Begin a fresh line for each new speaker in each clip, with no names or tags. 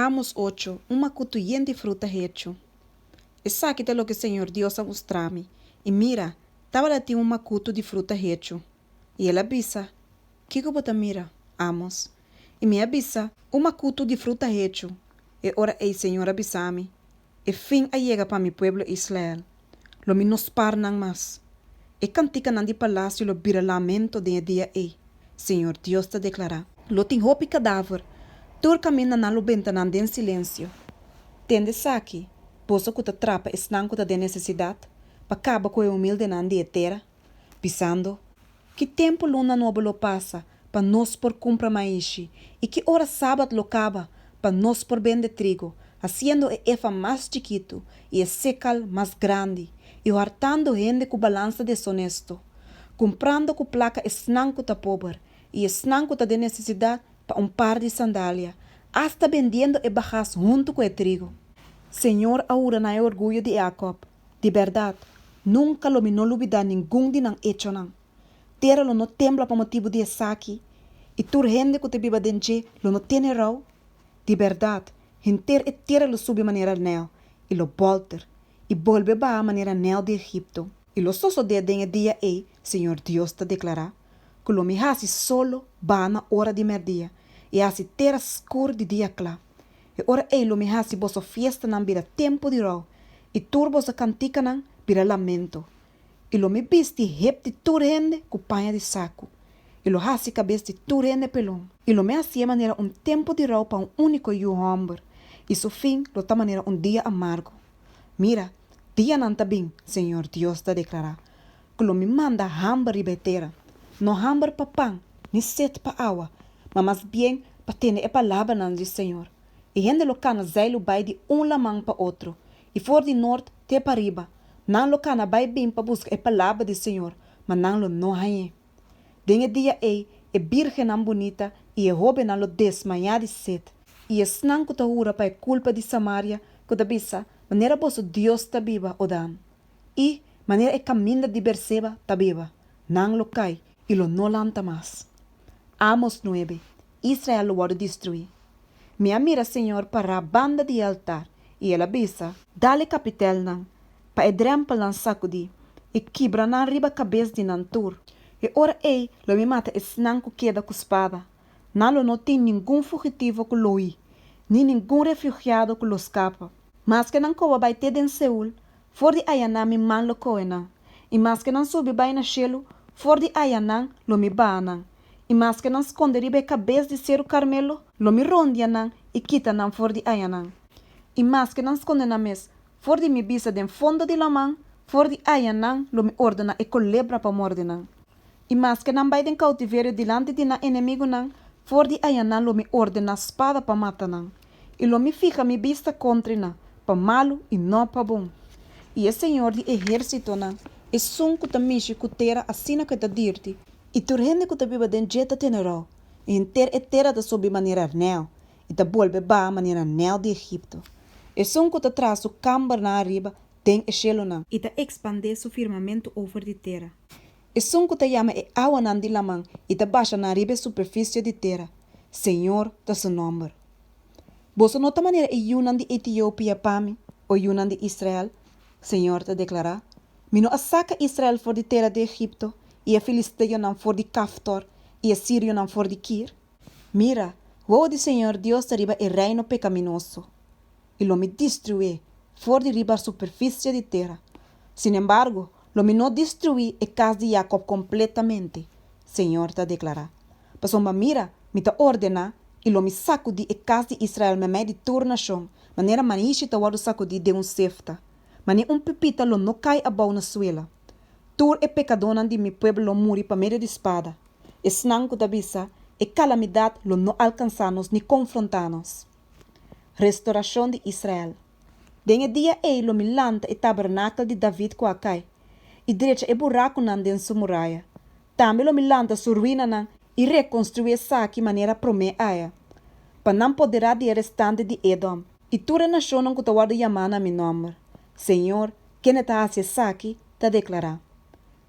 Amos 8, un macuto lleno de fruta hecho. Esa aqui é lo que o Senhor Deus a mostrar-me. E mira, estava lá tinha um macuto de fruta hecho. E ela avisa, que bota mira, Amos. E me avisa, um macuto de fruta hecho. E ora o Senhor avisa-me. E fim a chega para mi pueblo Israel. Lo me nos parnam mas. E cantica nan de palácio lo biralamento de dia e. Senhor Deus te declara. Lo tem roupa e cadáver. Tur camina na lo bentanan de silêncio. Tende saque. Posso que te trapa esnanco de necessidade. Pa caba com o humilde nan de terra. Pisando. Que tempo luna novo lo passa. Pa nós por compra maishi. E que hora sábado lo caba. Pa nós por vender trigo. Haciendo e efa mais chiquito. E secal mais grande. E hartando gente com balança desonesto. Comprando com placa esnanco da pobre. E esnanco de necessidade para par de sandália. Hasta vendendo e bajas junto com o trigo. Senhor, ahora na orgulho de Jacob. De verdade, nunca lo me no olvidar ninguém de não hecho não. Terra lo no tembla para motivo de saque. E tur gente que te biba dente lo no tiene rau. De verdade, hinter e terra lo sube maneira nel. E lo bolter. E volve ba a maneira nel de Egipto. E lo soso de den dia e, Senhor Deus te declara. Que lo me hasi solo ba na hora de merdia. E hasi terra escuro de dia clá. E ora ei lo me hasi boso fiesta nan bira tempo de rau. E turbo sa cantica nan bira lamento. E lo me bisti hep de turende com panha de saco. E lo hasi cabeça de turende pelão. E lo me hasi maneira tempo de rau para único e hombre. E so fim lo ta maneira dia amargo. Mira, dia nan ta bem, Senhor Deus te declara. Que lo me manda hambre ribetera. No hambre pa pão, ni set pa água. Mas bem para ter a palavra nan de Senhor. E gente locana zailo vai de lamang pa outro. E for de norte te para riba. Nan locana vai bem para buscar a palavra de Senhor. Mas nan lo no haye. Dengue dia e virgem nan bonita e robe nan lo desmanhar de sete. E esnan que ta hura pa culpa de Samaria que da bisa maneira boso Deus ta viva odam. E maneira e caminho de Berseba ta viva. Nan lo cai e lo no lanta mais. Amos 9. Israel lo vai destruir. Me mira, Senhor, para a banda de altar. E ela bisa, dale capitel nan, pa edrempa lan sacudi, e quebra nan riba cabeça de nantur. E ora ei, lo me mata esnan que queda com espada. Nan lo não tem nenhum fugitivo que lo i, nem nenhum refugiado que lo escapa. Mas que nan coa vai ter den Seul, for de ayanan mi man lo coenan. E mas que nan subi vai na chelo, for de ayanan lo mi banan. E mas que não esconde riba a cabeça de ser o Carmelo, lo me rondia nan e quita nan for de ayanan. E mas que não esconde na mes, for de mi bisa den fundo de la man, for de ayanan lo me ordena e colebra pa mordenan. E mas que não vai den cautiverio delante de na inimigo nan, for de ayanan lo me ordena espada pa matanan. E lo me fica mi vista contra nan, pa malo e não pa bom. E o Senhor de exército nan, e sunco ta mishi kutera assina que ta dirti, e turhende que ta biba den jeta tenerau, e inter e terra da sob maneira arnel, e ta bolbe ba maneira nel de Egipto. E sunco ta traz o cambar na arriba, den e shelo nan, e ta expande su firmamento over de terra. E sunco ta llama e awa nan de lamang, e ta baixa na arriba superfície de terra. Senhor ta su nombre. Boso nota maneira e yunan de Etiópia pami, o yunan de Israel, Senhor ta declara, mino asaka Israel for de terra de Egipto, e a Filisteu não for de Caftor, e a Sírio não for de Kir. Mira, o de Senhor Deus arriba e reino pecaminoso. E lo me destrui, for de riba a superfície de terra. Sin embargo, lo me não destrui e casa de Jacob completamente. Senhor te declara. Pasomba mira, me ta ordena, e lo me sacudi e casa de Israel me mede turnação, maneira maniche ta wado sacudi de sefta. Mani pepita lo no cai a bau na suela. Tur e pecadona de mi pueblo muri pa meio de espada. Esnanco da bisa e calamidade lo no alcançanos ni confrontanos. Restauração de Israel. Dengue dia e lo milanta e tabernáculo de David com a cai. E direita e buraco nan den su muralha. Também lo milanta su ruína nan e reconstruir saque maneira prome aia. Pa não poderá de restante de Edom. E tura nação não que guarda yamana mi nome. Senhor, quem está a saque, ta declarar.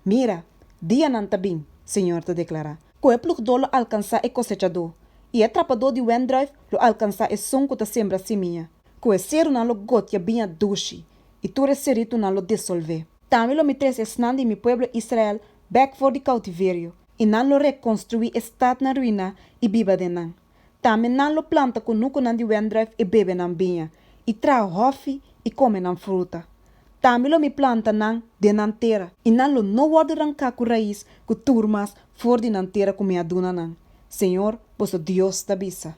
Mira, dia não tá bem, Senhor te declara. Coe pluk dolo alcançar e cosechador. E atrapador de Wendrive lo alcançar e som que ta sembra seminha. Que o ser não lo got ya binha dushi. E tu reserito não lo dissolver. Também lo me tres esnandi mi pueblo Israel back for the cautiverio. E não lo reconstruir estado na ruína e biba de nan. Também não lo planta com nuco nan de Wendrive e bebe nan binha. E tra hofi e come nan fruta. Também lo me planta nan de nan terra. E não lo no word arrancar com raiz com turmas for de nan terra com me aduna nan. Senhor, vosso Deus te avisa.